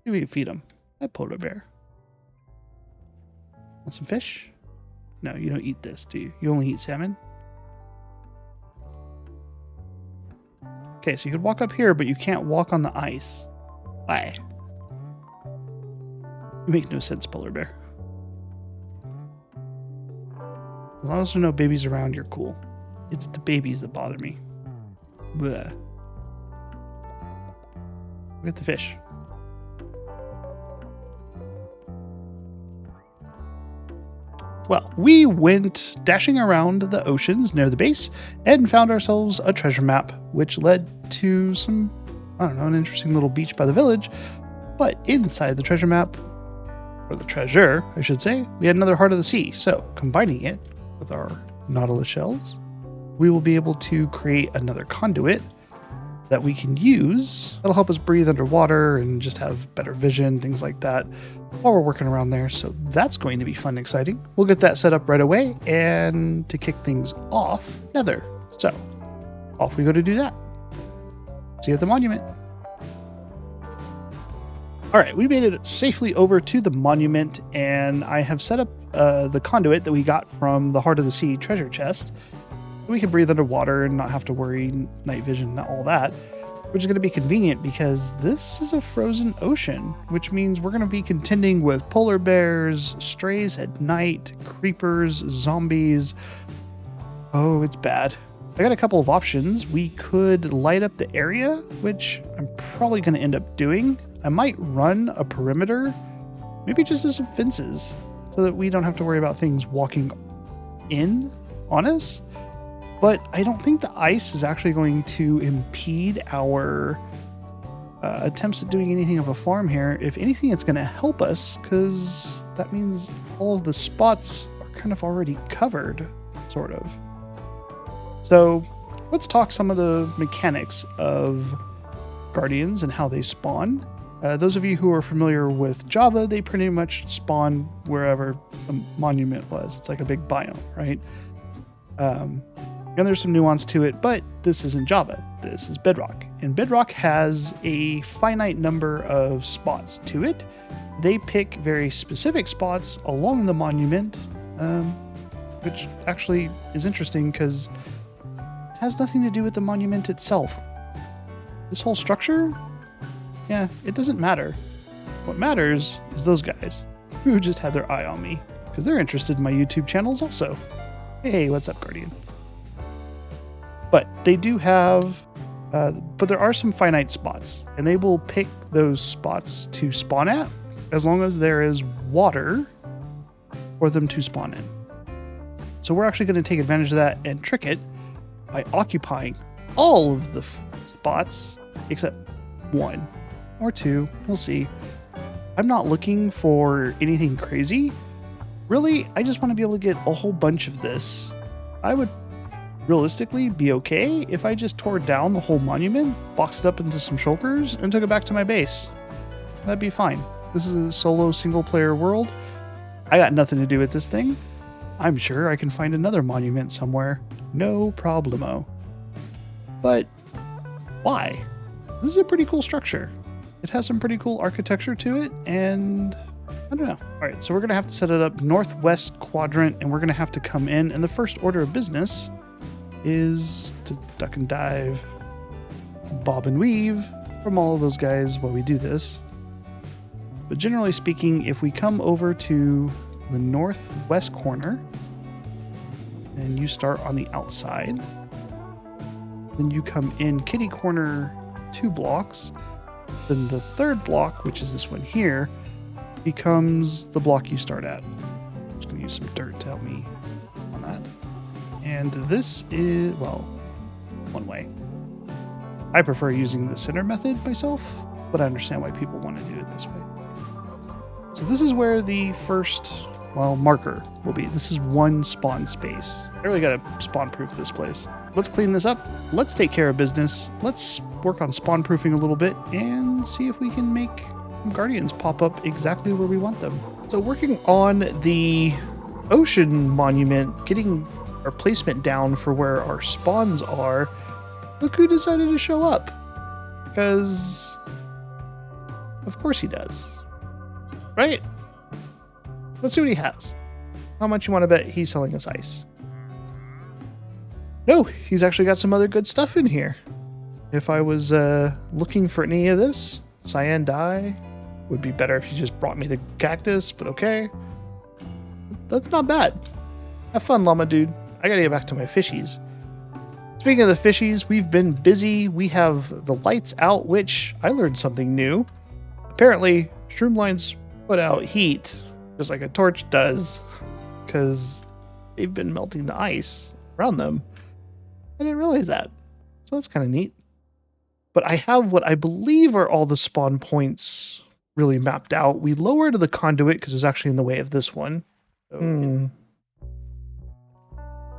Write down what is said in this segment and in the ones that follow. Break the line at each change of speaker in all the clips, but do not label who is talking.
See if we can feed them. That polar bear. Want some fish? No, you don't eat this, do you? You only eat salmon? Okay, so you could walk up here, but you can't walk on the ice. Why? You make no sense, polar bear. As long as there are no babies around, you're cool. It's the babies that bother me. Bleh. Look at the fish. Well, we went dashing around the oceans near the base and found ourselves a treasure map, which led to some, I don't know, an interesting little beach by the village. But inside the treasure map, or the treasure, I should say, we had another heart of the sea. So combining it with our nautilus shells, we will be able to create another conduit that we can use. That'll help us breathe underwater and just have better vision, things like that, while we're working around there. So that's going to be fun and exciting. We'll get that set up right away. And to kick things off, nether. So off we go to do that. See you at the monument. All right, we made it safely over to the monument, and I have set up the conduit that we got from the Heart of the Sea treasure chest. We can breathe underwater and not have to worry night vision and all that, which is going to be convenient because this is a frozen ocean, which means we're going to be contending with polar bears, strays at night, creepers, zombies. Oh, it's bad. I got a couple of options. We could light up the area, which I'm probably going to end up doing. I might run a perimeter, maybe just as some fences, so that we don't have to worry about things walking in on us. But I don't think the ice is actually going to impede our attempts at doing anything of a farm here. If anything, it's going to help us, because that means all of the spots are kind of already covered, sort of. So let's talk some of the mechanics of Guardians and how they spawn. Those of you who are familiar with Java, they pretty much spawn wherever the monument was. It's like a big biome, right? And there's some nuance to it, but this isn't Java. This is Bedrock. And Bedrock has a finite number of spots to it. They pick very specific spots along the monument, which actually is interesting because it has nothing to do with the monument itself. This whole structure, yeah, it doesn't matter. What matters is those guys who just had their eye on me because they're interested in my YouTube channels also. Hey, what's up, Guardian? But they do have, but there are some finite spots, and they will pick those spots to spawn at as long as there is water for them to spawn in. So we're actually going to take advantage of that and trick it by occupying all of the spots except one or two. We'll see. I'm not looking for anything crazy. Really, I just want to be able to get a whole bunch of this. I would realistically be okay if I just tore down the whole monument, boxed it up into some shulkers, and took it back to my base. That'd be fine. This is a solo single-player world. I got nothing to do with this thing. I'm sure I can find another monument somewhere. No problemo. But why? This is a pretty cool structure. It has some pretty cool architecture to it, and I don't know. All right, so we're going to have to set it up northwest quadrant, and we're going to have to come in, and the first order of business is to duck and dive, bob and weave from all of those guys while we do this. But generally speaking, if we come over to the northwest corner, and you start on the outside, then you come in kitty corner 2 blocks, then the third block, which is this one here, becomes the block you start at. I'm just going to use some dirt to help me on that. And this is, well, one way. I prefer using the center method myself, but I understand why people want to do it this way. So this is where the first, well, marker will be. This is one spawn space. I really got to spawn proof this place. Let's clean this up. Let's take care of business. Let's work on spawn proofing a little bit and see if we can make Guardians pop up exactly where we want them. So working on the ocean monument, getting our placement down for where our spawns are, look who decided to show up. Because Of course he does. Right? Let's see what he has. How much you want to bet he's selling us ice? No, he's actually got some other good stuff in here. If I was looking for any of this, cyan dye would be better if you just brought me the cactus, but okay. That's not bad. Have fun, llama dude. I gotta get back to my fishies. Speaking of the fishies, we've been busy. We have the lights out, which I learned something new. Apparently, shroomlines put out heat, just like a torch does, because they've been melting the ice around them. I didn't realize that. So that's kind of neat. But I have what I believe are all the spawn points really mapped out. We lowered the conduit because it was actually in the way of this one. So,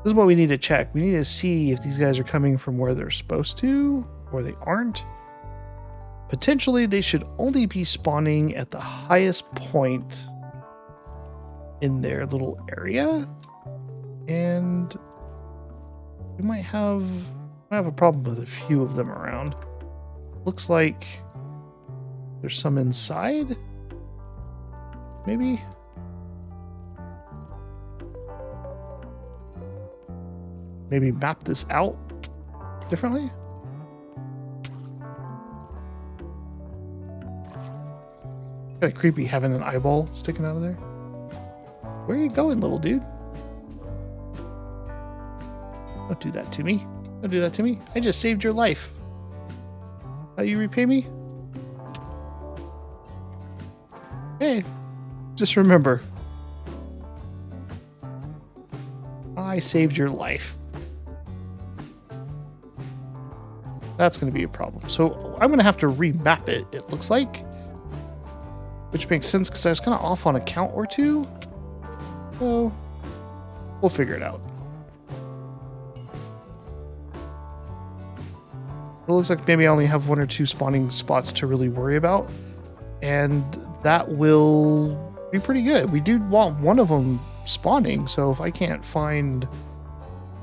This is what we need to check. We need to see if these guys are coming from where they're supposed to or they aren't. Potentially, they should only be spawning at the highest point in their little area. And we might have a problem with a few of them around. Looks like there's some inside. Maybe. Maybe map this out differently. Kind of creepy having an eyeball sticking out of there. Where are you going, little dude? Don't do that to me. Don't do that to me. I just saved your life. How you repay me? Hey, just remember, I saved your life. That's going to be a problem. So I'm going to have to remap it, it looks like. Which makes sense because I was kind of off on a count or two. So we'll figure it out. It looks like maybe I only have 1 or 2 spawning spots to really worry about. And that will be pretty good. We do want one of them spawning. So if I can't find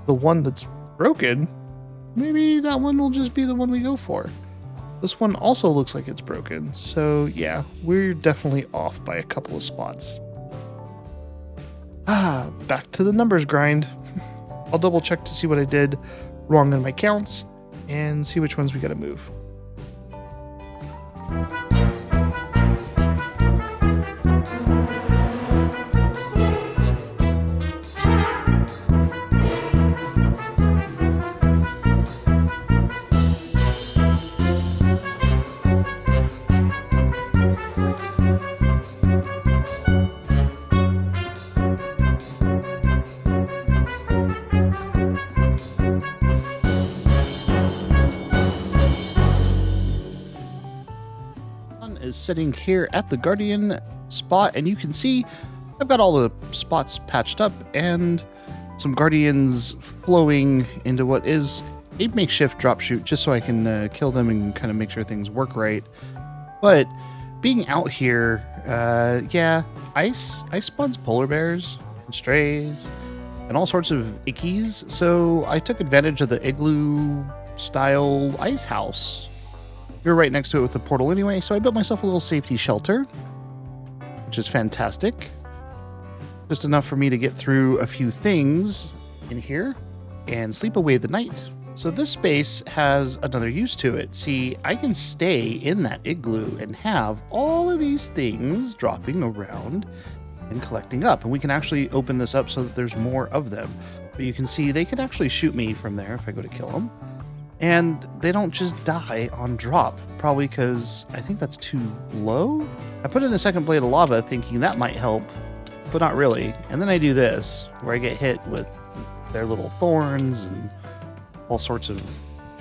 the one that's broken, maybe that one will just be the one we go for. This one also looks like it's broken. So yeah, we're definitely off by a couple of spots. Back to the numbers grind. I'll double check to see what I did wrong in my counts and see which ones we gotta move. Is sitting here at the Guardian spot, and you can see I've got all the spots patched up and some Guardians flowing into what is a makeshift drop chute just so I can kill them and kind of make sure things work right. But being out here, yeah, ice spawns polar bears and strays and all sorts of ickies, so I took advantage of the igloo style ice house. You're right next to it with the portal anyway, so I built myself a little safety shelter, which is fantastic. Just enough for me to get through a few things in here and sleep away the night. So this space has another use to it. See, I can stay in that igloo and have all of these things dropping around and collecting up. And we can actually open this up so that there's more of them. But you can see they could actually shoot me from there if I go to kill them. And they don't just die on drop, probably because I think that's too low. I put in a second blade of lava thinking that might help, but not really. And then I do this, where I get hit with their little thorns and all sorts of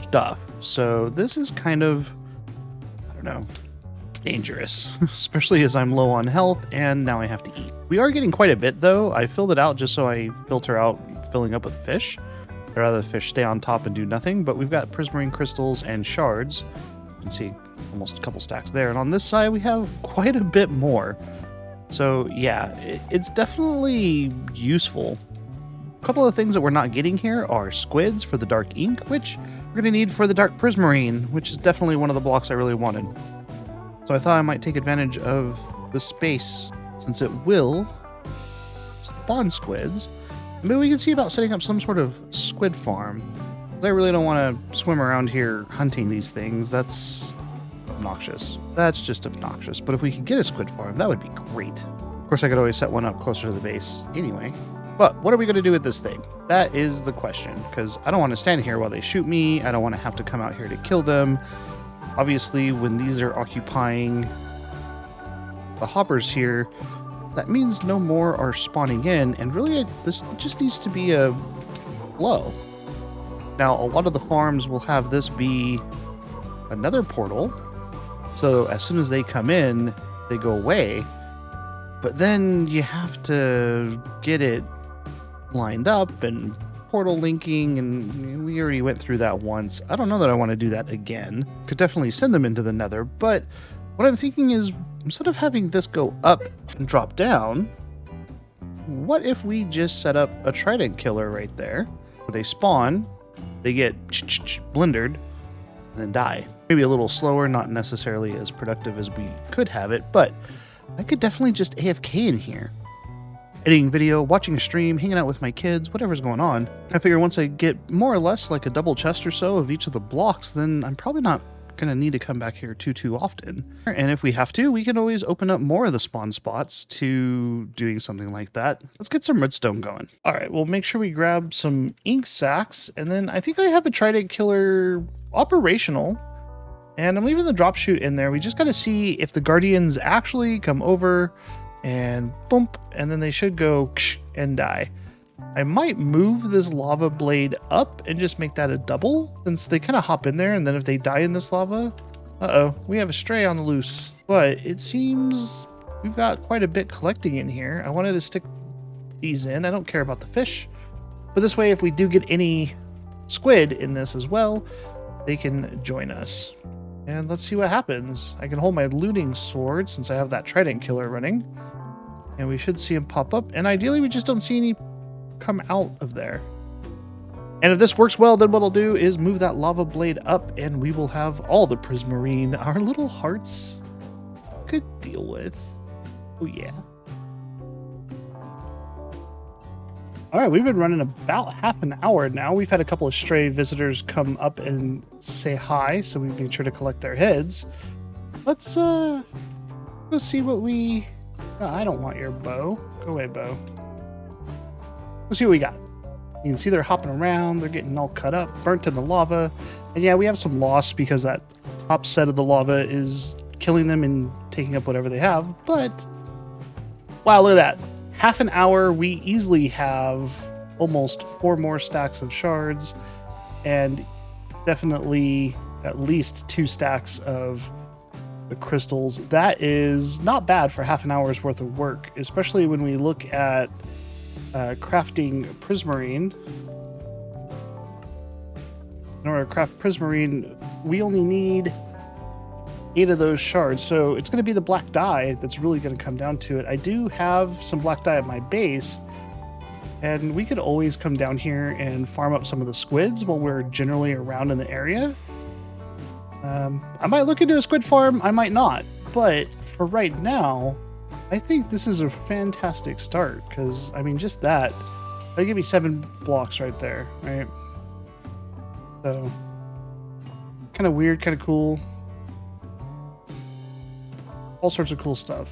stuff. So this is kind of, I don't know, dangerous, especially as I'm low on health and now I have to eat. We are getting quite a bit though. I filled it out just so I filter out filling up with fish. I'd rather the fish stay on top and do nothing, but we've got prismarine crystals and shards. You can see almost a couple stacks there. And on this side, we have quite a bit more. So yeah, it's definitely useful. A couple of things that we're not getting here are squids for the dark ink, which we're going to need for the dark prismarine, which is definitely one of the blocks I really wanted. So So I thought I might take advantage of the space since it will spawn squids. Maybe we can see about setting up some sort of squid farm. I really don't want to swim around here hunting these things. That's obnoxious. That's just obnoxious. But if we could get a squid farm, that would be great. Of course, I could always set one up closer to the base anyway. But what are we going to do with this thing? That is the question, because I don't want to stand here while they shoot me. I don't want to have to come out here to kill them. Obviously, when these are occupying the hoppers here, that means no more are spawning in, and really this just needs to be a flow. Now, a lot of the farms will have this be another portal, so as soon as they come in, they go away, but then you have to get it lined up and portal linking, and we already went through that once. I don't know that I want to do that again. Could definitely send them into the nether, but what I'm thinking is, instead of having this go up and drop down, what if we just set up a trident killer right there? They spawn, they get blendered, and then die. Maybe a little slower, not necessarily as productive as we could have it, but I could definitely just AFK in here. Editing video, watching a stream, hanging out with my kids, whatever's going on. I figure once I get more or less like a double chest or so of each of the blocks, then I'm probably not going to need to come back here too often. And if we have to, we can always open up more of the spawn spots to doing something like that. Let's get some redstone going. All right, we'll make sure we grab some ink sacks, and then I think I have a trident killer operational, and I'm leaving the drop chute in there. We just got to see if the guardians actually come over and boom, and then they should go and die. I might move this lava blade up and just make that a double, since they kind of hop in there, and then if they die in this lava, we have a stray on the loose. But it seems we've got quite a bit collecting in here. I wanted to stick these in. I don't care about the fish, but this way, if we do get any squid in this as well, they can join us. And let's see what happens. I can hold my looting sword since I have that trident killer running, and we should see him pop up, and ideally we just don't see any come out of there. And if this works well, then what I'll do is move that lava blade up, and we will have all the prismarine our little hearts could deal with. Oh yeah. All right, we've been running about half an hour now. We've had a couple of stray visitors come up and say hi, so we've made sure to collect their heads. Let's go see what we... Oh, I don't want your bow. Go away, bow. Let's see what we got. You can see they're hopping around. They're getting all cut up, burnt in the lava. And yeah, we have some loss because that top set of the lava is killing them and taking up whatever they have. But, wow, look at that. Half an hour, we easily have almost 4 more stacks of shards and definitely at least 2 stacks of the crystals. That is not bad for half an hour's worth of work, especially when we look at crafting prismarine. In order to craft prismarine, we only need 8 of those shards, so it's going to be the black dye that's really going to come down to it. I do have some black dye at my base, and we could always come down here and farm up some of the squids while we're generally around in the area. I might look into a squid farm, I might not, but for right now, I think this is a fantastic start, because, I mean, just that, that'll give me 7 blocks right there, right? So, kind of weird, kind of cool. All sorts of cool stuff.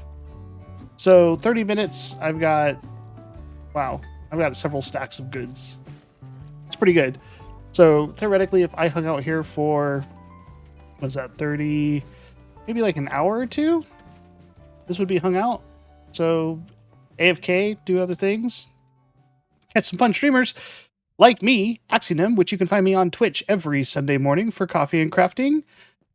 So 30 minutes, I've got several stacks of goods. It's pretty good. So theoretically, if I hung out here for, what's that, 30, maybe like an hour or 2, this would be hung out. So AFK, do other things, catch some fun streamers like me, Axionym, which you can find me on Twitch every Sunday morning for coffee and crafting,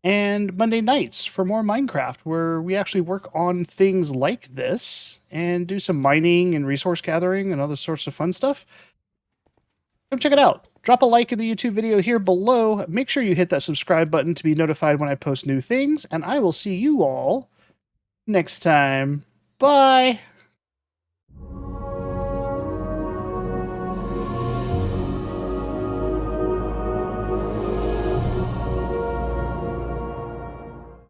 and Monday nights for more Minecraft, where we actually work on things like this and do some mining and resource gathering and other sorts of fun stuff. Come check it out. Drop a like in the YouTube video here below. Make sure you hit that subscribe button to be notified when I post new things, and I will see you all next time. Bye!